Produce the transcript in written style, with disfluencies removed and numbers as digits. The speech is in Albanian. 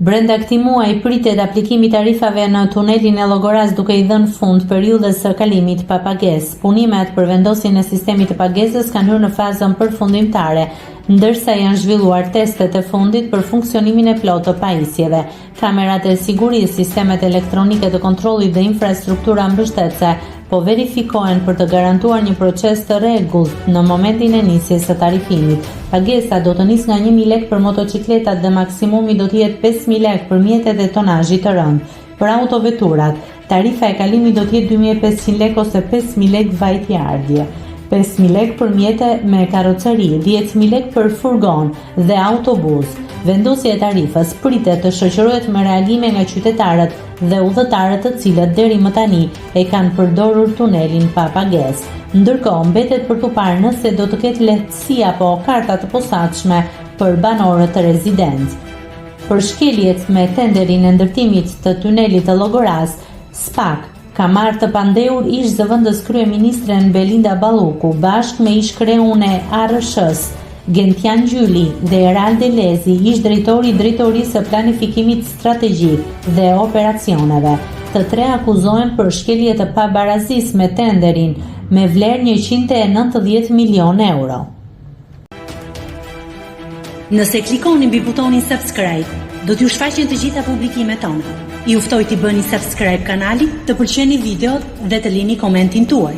Brenda këtij muaji pritet aplikimi i tarifave në tunelin e Llogoras duke i dhënë fund periudhës së kalimit pa pagesë. Punimet për vendosjen e sistemit të pagesës kanë hyrë në fazën përfundimtare, ndërsa janë zhvilluar testet e fundit për funksionimin e plotë të pajisjeve. Kamerat e sigurisë, sistemet elektronike të kontrollit dhe infrastruktura mbështetëse po verifikohen për të garantuar një proces të rregullt në momentin e nisjes së tarifimit. Pagesa do të nisë nga 1.000 lekë për motocikletat dhe maksimumi do të jetë 5.000 lekë për mjetet e tonazhit të rënd. Për autoveturat, tarifa e kalimit do të jetë 2.500 lekë ose 5.000 lekë vajtje-ardhje. 5.000 lekë për mjete me karroceri, 10.000 lekë për furgon dhe autobus. Vendosja e tarifës pritet të shoqërohet me reagime nga qytetarët dhe udhëtarët të cilët deri më tani e kanë përdorur tunelin pa pagesë. Ndërkohë, mbetet për tu parë nëse do të ketë lehtësi apo karta të posaçme për banorët të rezidencë. Për shkeljet me tenderin e ndërtimit të tunelit të Llogoras, SPAK ka marrë të pandehur ish zëvendës kryeministren Belinda Balluku bashkë me ish kreun e ARSH-s Gentian Gjyli dhe Eralde Lezi, ish drejtori i Drejtorisë së Planifikimit Strategjik dhe Operacioneve. Të tre akuzohen për shkelje të pabarazisë me tenderin me vlerë 190 milion euro. Nëse klikoni mbi butonin subscribe, do t'ju shfaqen të gjitha publikimet tona. Ju ftoj t'i bëni subscribe kanalit, të pëlqeni videot dhe të lini komentin tuaj.